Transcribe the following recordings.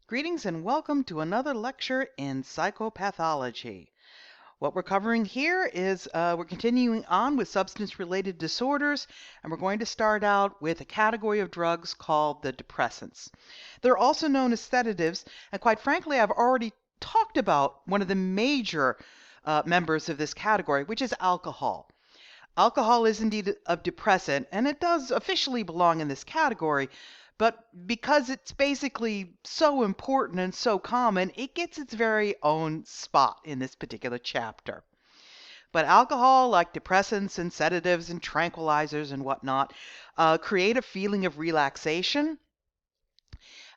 Greetings and welcome to another lecture in psychopathology. What we're covering here is we're continuing on with substance-related disorders, and we're going to start out with a category of drugs called the depressants. They're also known as sedatives, and quite frankly, I've already talked about one of the major members of this category, which is alcohol. Alcohol is indeed a depressant, and it does officially belong in this category, but because it's basically so important and so common, it gets its very own spot in this particular chapter. But alcohol, like depressants and sedatives and tranquilizers and whatnot, create a feeling of relaxation.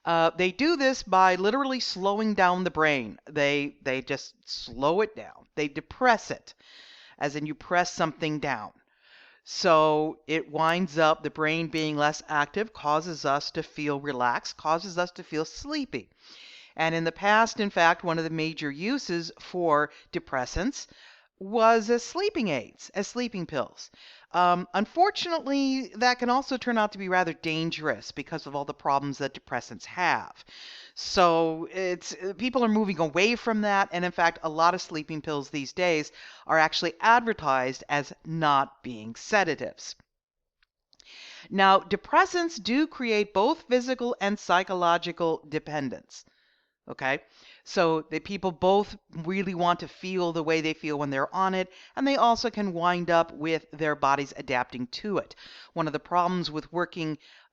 They do this by literally slowing down the brain. They just slow it down. They depress it, as in you press something down. So it winds up the brain being less active, causes us to feel relaxed, causes us to feel sleepy. And in the past, in fact, one of the major uses for depressants was as sleeping aids, as sleeping pills. Unfortunately, that can also turn out to be rather dangerous because of all the problems that depressants have. So it's people are moving away from that, and in fact, a lot of sleeping pills these days are actually advertised as not being sedatives. Now, depressants do create both physical and psychological dependence. Okay, so the people both really want to feel the way they feel when they're on it, and they also can wind up with their bodies adapting to it. One of the problems with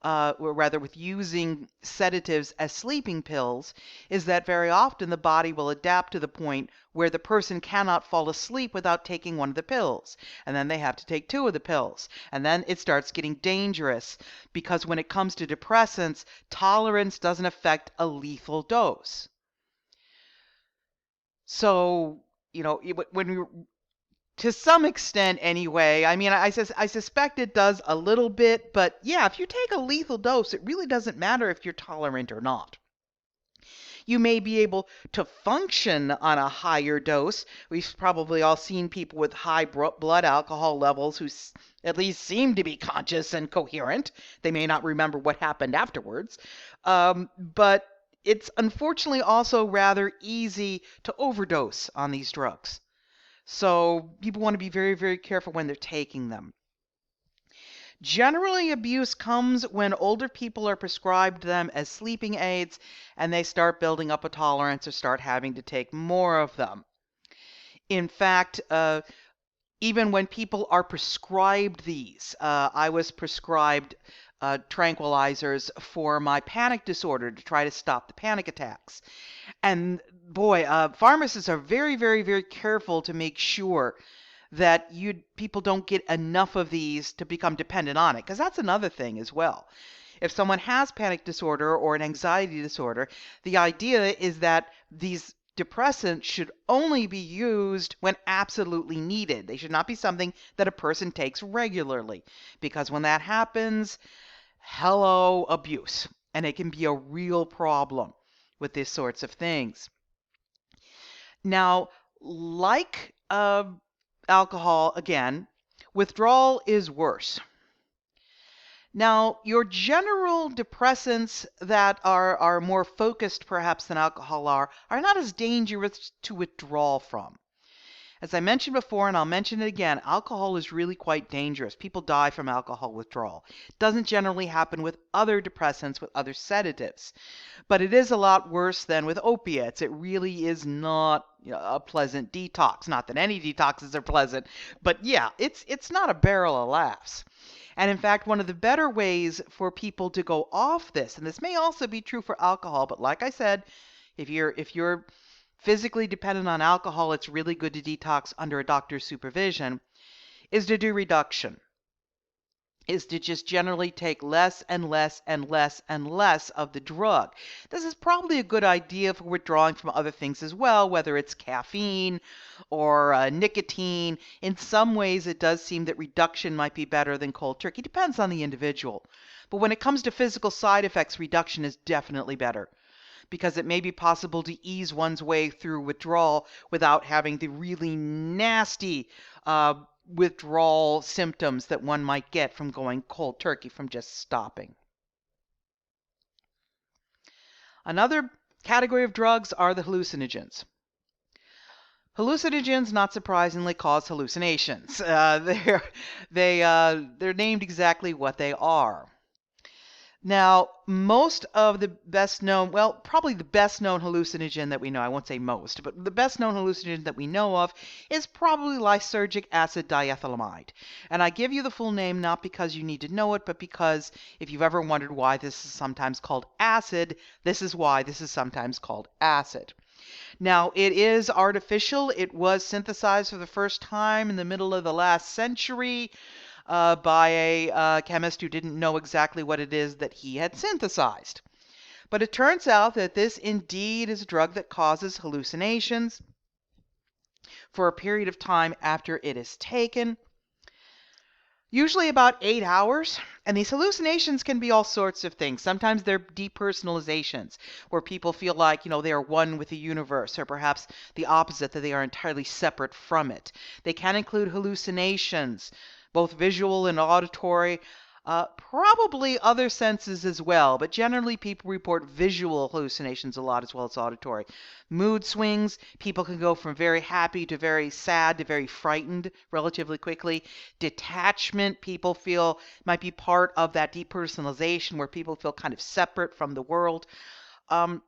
or rather with using sedatives as sleeping pills, is that very often the body will adapt to the point where the person cannot fall asleep without taking one of the pills, and then they have to take two of the pills, and then it starts getting dangerous because when it comes to depressants, tolerance doesn't affect a lethal dose. So, when we, to some extent anyway, I mean, I suspect it does a little bit, but yeah, if you take a lethal dose, it really doesn't matter if you're tolerant or not. You may be able to function on a higher dose. We've probably all seen people with high blood alcohol levels who at least seem to be conscious and coherent. They may not remember what happened afterwards. But it's unfortunately also rather easy to overdose on these drugs. So people want to be very, very careful when they're taking them. Generally, abuse comes when older people are prescribed them as sleeping aids and they start building up a tolerance or start having to take more of them. In fact, even when people are prescribed these, I was prescribed tranquilizers for my panic disorder to try to stop the panic attacks. And boy, pharmacists are very, very, very careful to make sure that people don't get enough of these to become dependent on it, because that's another thing as well. If someone has panic disorder or an anxiety disorder, the idea is that these depressants should only be used when absolutely needed. They should not be something that a person takes regularly, because when that happens, hello, abuse. And it can be a real problem with these sorts of things. Now, like alcohol, again, withdrawal is worse. Now, your general depressants that are more focused perhaps than alcohol are not as dangerous to withdraw from. As I mentioned before, and I'll mention it again, alcohol is really quite dangerous. People die from alcohol withdrawal. It doesn't generally happen with other depressants, with other sedatives. But it is a lot worse than with opiates. It really is not a pleasant detox. Not that any detoxes are pleasant, but yeah, it's not a barrel of laughs. And in fact, one of the better ways for people to go off this, and this may also be true for alcohol, but like I said, if you're physically dependent on alcohol, it's really good to detox under a doctor's supervision, is to do reduction. Is to just generally take less and less and less and less of the drug. This is probably a good idea for withdrawing from other things as well, whether it's caffeine or nicotine. In some ways, it does seem that reduction might be better than cold turkey. Depends on the individual. But when it comes to physical side effects, reduction is definitely better, because it may be possible to ease one's way through withdrawal without having the really nasty withdrawal symptoms that one might get from going cold turkey, from just stopping. Another category of drugs are the hallucinogens. Hallucinogens, not surprisingly, cause hallucinations. They're named exactly what they are. Now, most of the best known, well, probably the best known hallucinogen that we know, I won't say most, but the best known hallucinogen that we know of is probably lysergic acid diethylamide. And I give you the full name not because you need to know it, but because if you've ever wondered why this is sometimes called acid, this is why this is sometimes called acid. Now, it is artificial. It was synthesized for the first time in the middle of the last century by a chemist who didn't know exactly what it is that he had synthesized. But it turns out that this indeed is a drug that causes hallucinations for a period of time after it is taken, usually about 8 hours. And these hallucinations can be all sorts of things. Sometimes they're depersonalizations, where people feel like, they are one with the universe, or perhaps the opposite, that they are entirely separate from it. They can include hallucinations, both visual and auditory, probably other senses as well, but generally people report visual hallucinations a lot as well as auditory. Mood swings, people can go from very happy to very sad to very frightened relatively quickly. Detachment, people feel might be part of that depersonalization where people feel kind of separate from the world. I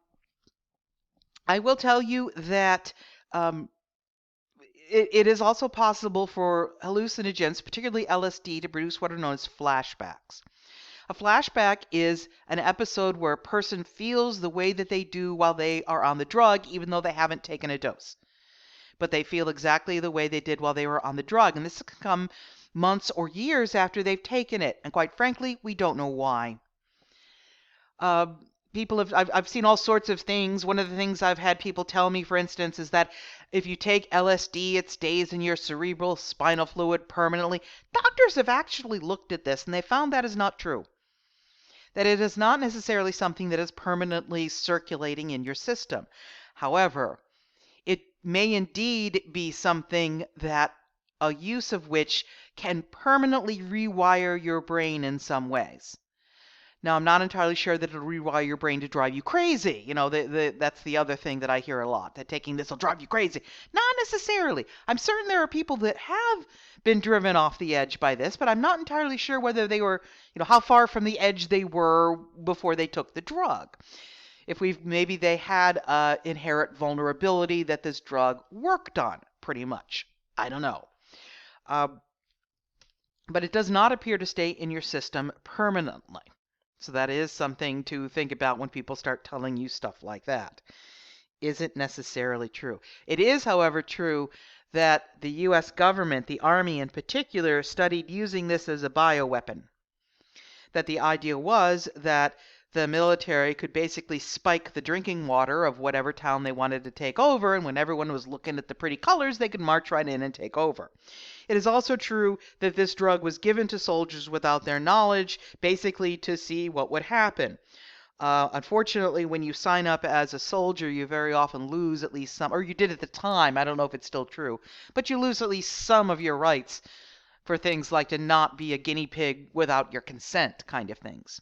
will tell you that it is also possible for hallucinogens, particularly LSD, to produce what are known as flashbacks. A flashback is an episode where a person feels the way that they do while they are on the drug, even though they haven't taken a dose. But they feel exactly the way they did while they were on the drug. And this can come months or years after they've taken it. And quite frankly, we don't know why. I've seen all sorts of things. One of the things I've had people tell me, for instance, is that if you take LSD, it stays in your cerebral spinal fluid permanently. Doctors have actually looked at this, and they found that is not true. That it is not necessarily something that is permanently circulating in your system. However, it may indeed be something that a use of which can permanently rewire your brain in some ways. Now, I'm not entirely sure that it'll rewire your brain to drive you crazy. That's the other thing that I hear a lot, that taking this will drive you crazy. Not necessarily. I'm certain there are people that have been driven off the edge by this, but I'm not entirely sure whether they were, how far from the edge they were before they took the drug. Maybe they had inherent vulnerability that this drug worked on, pretty much. I don't know. But it does not appear to stay in your system permanently. So that is something to think about when people start telling you stuff like that. Isn't necessarily true. It is, however, true that the U.S. government, the Army in particular, studied using this as a bioweapon. That the idea was that the military could basically spike the drinking water of whatever town they wanted to take over, and when everyone was looking at the pretty colors, they could march right in and take over. It is also true that this drug was given to soldiers without their knowledge, basically to see what would happen. Unfortunately, when you sign up as a soldier, you very often lose at least some, or you did at the time, I don't know if it's still true, but you lose at least some of your rights for things like to not be a guinea pig without your consent kind of things.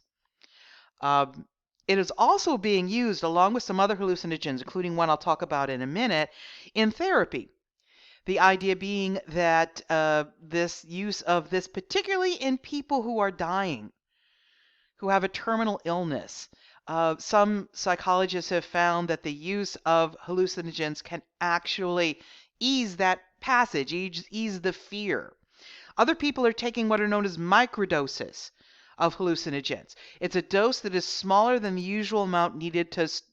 It is also being used, along with some other hallucinogens, including one I'll talk about in a minute, in therapy. The idea being that this use of this, particularly in people who are dying, who have a terminal illness, some psychologists have found that the use of hallucinogens can actually ease that passage, ease the fear. Other people are taking what are known as microdoses of hallucinogens. It's a dose that is smaller than the usual amount needed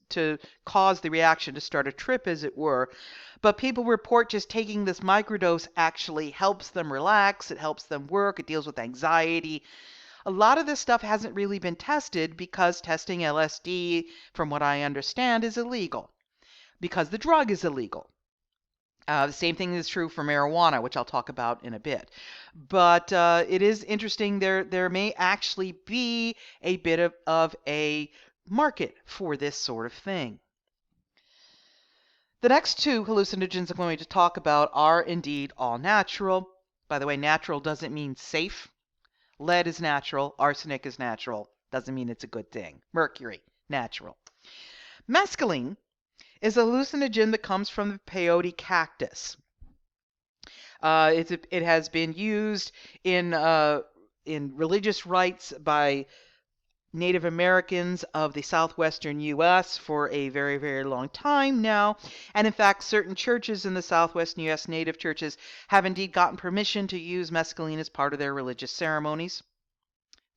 to cause the reaction, to start a trip, as it were. But people report just taking this microdose actually helps them relax, it helps them work, it deals with anxiety. A lot of this stuff hasn't really been tested because testing LSD, from what I understand, is illegal. Because the drug is illegal. The same thing is true for marijuana, which I'll talk about in a bit. But it is interesting. There may actually be a bit of a market for this sort of thing. The next two hallucinogens I'm going to talk about are indeed all natural. By the way, natural doesn't mean safe. Lead is natural. Arsenic is natural. Doesn't mean it's a good thing. Mercury, natural. Mescaline is a hallucinogen that comes from the peyote cactus. It has been used in religious rites by Native Americans of the southwestern U.S. for a very, very long time now. And in fact, certain churches in the southwestern U.S., Native churches, have indeed gotten permission to use mescaline as part of their religious ceremonies.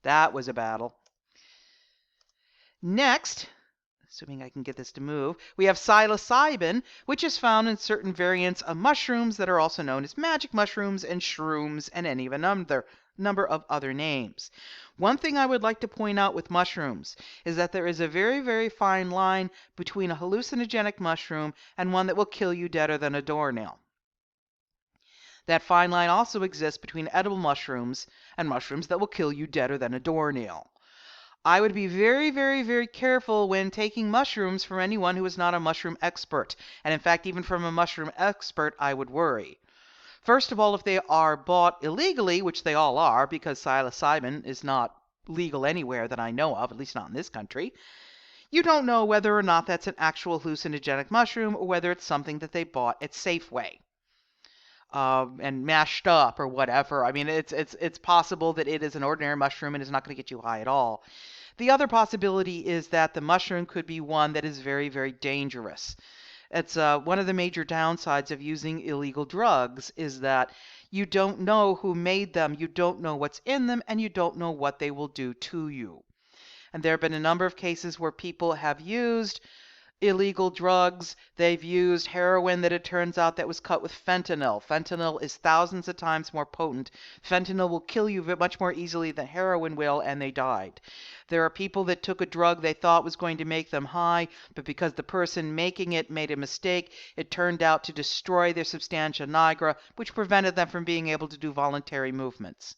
That was a battle. Next, assuming I can get this to move, we have psilocybin, which is found in certain variants of mushrooms that are also known as magic mushrooms and shrooms and any of a number of other names. One thing I would like to point out with mushrooms is that there is a very, very fine line between a hallucinogenic mushroom and one that will kill you deader than a doornail. That fine line also exists between edible mushrooms and mushrooms that will kill you deader than a doornail. I would be very, very, very careful when taking mushrooms from anyone who is not a mushroom expert. And in fact, even from a mushroom expert, I would worry. First of all, if they are bought illegally, which they all are, because psilocybin is not legal anywhere that I know of, at least not in this country, you don't know whether or not that's an actual hallucinogenic mushroom or whether it's something that they bought at Safeway. And mashed up or whatever. I mean, it's possible that it is an ordinary mushroom and is not going to get you high at all. The other possibility is that the mushroom could be one that is very, very dangerous. It's one of the major downsides of using illegal drugs is that you don't know who made them, you don't know what's in them, and you don't know what they will do to you. And there have been a number of cases where people have used illegal drugs. They've used heroin that it turns out that was cut with fentanyl. Fentanyl is thousands of times more potent. Fentanyl will kill you much more easily than heroin will, and they died. There are people that took a drug they thought was going to make them high, but because the person making it made a mistake, it turned out to destroy their substantia nigra, which prevented them from being able to do voluntary movements.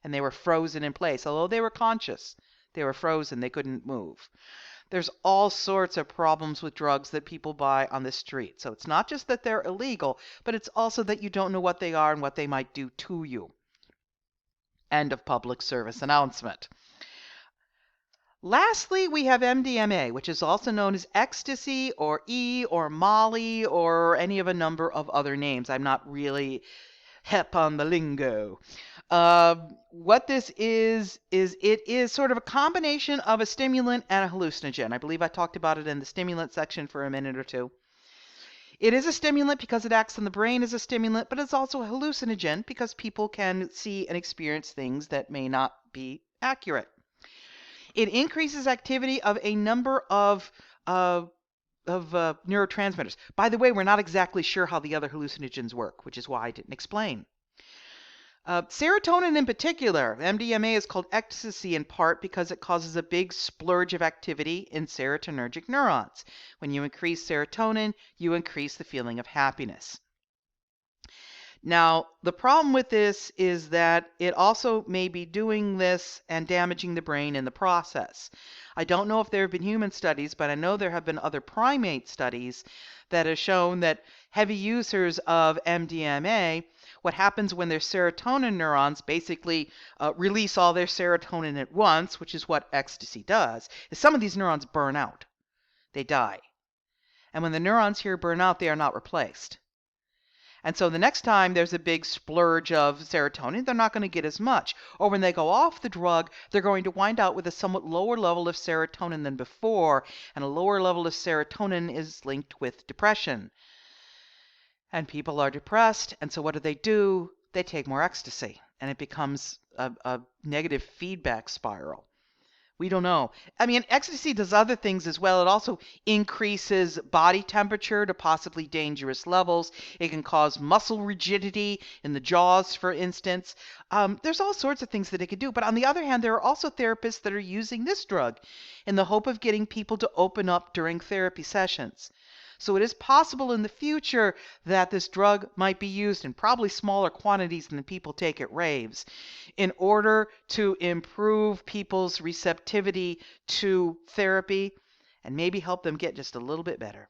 And they were frozen in place. Although they were conscious, they were frozen. They couldn't move. There's all sorts of problems with drugs that people buy on the street. So it's not just that they're illegal, but it's also that you don't know what they are and what they might do to you. End of public service announcement. Lastly, we have MDMA, which is also known as ecstasy or E or Molly or any of a number of other names. I'm not really hip on the lingo. What this is it is sort of a combination of a stimulant and a hallucinogen. I believe I talked about it in the stimulant section for a minute or two. It is a stimulant because it acts on the brain as a stimulant, but it's also a hallucinogen because people can see and experience things that may not be accurate. It increases activity of a number of neurotransmitters. By the way, we're not exactly sure how the other hallucinogens work, which is why I didn't explain. Serotonin in particular, MDMA is called ecstasy in part because it causes a big splurge of activity in serotonergic neurons. When you increase serotonin, you increase the feeling of happiness. Now, the problem with this is that it also may be doing this and damaging the brain in the process. I don't know if there have been human studies, but I know there have been other primate studies that have shown that heavy users of MDMA, what happens when their serotonin neurons basically release all their serotonin at once, which is what ecstasy does, is some of these neurons burn out. They die. And when the neurons here burn out, they are not replaced. And so the next time there's a big splurge of serotonin, they're not going to get as much. Or when they go off the drug, they're going to wind out with a somewhat lower level of serotonin than before. And a lower level of serotonin is linked with depression. And people are depressed, and so what do? They take more ecstasy, and it becomes a negative feedback spiral. We don't know. I mean, ecstasy does other things as well. It also increases body temperature to possibly dangerous levels. It can cause muscle rigidity in the jaws, for instance. There's all sorts of things that it can do. But on the other hand, there are also therapists that are using this drug in the hope of getting people to open up during therapy sessions. So it is possible in the future that this drug might be used in probably smaller quantities than people take at raves in order to improve people's receptivity to therapy and maybe help them get just a little bit better.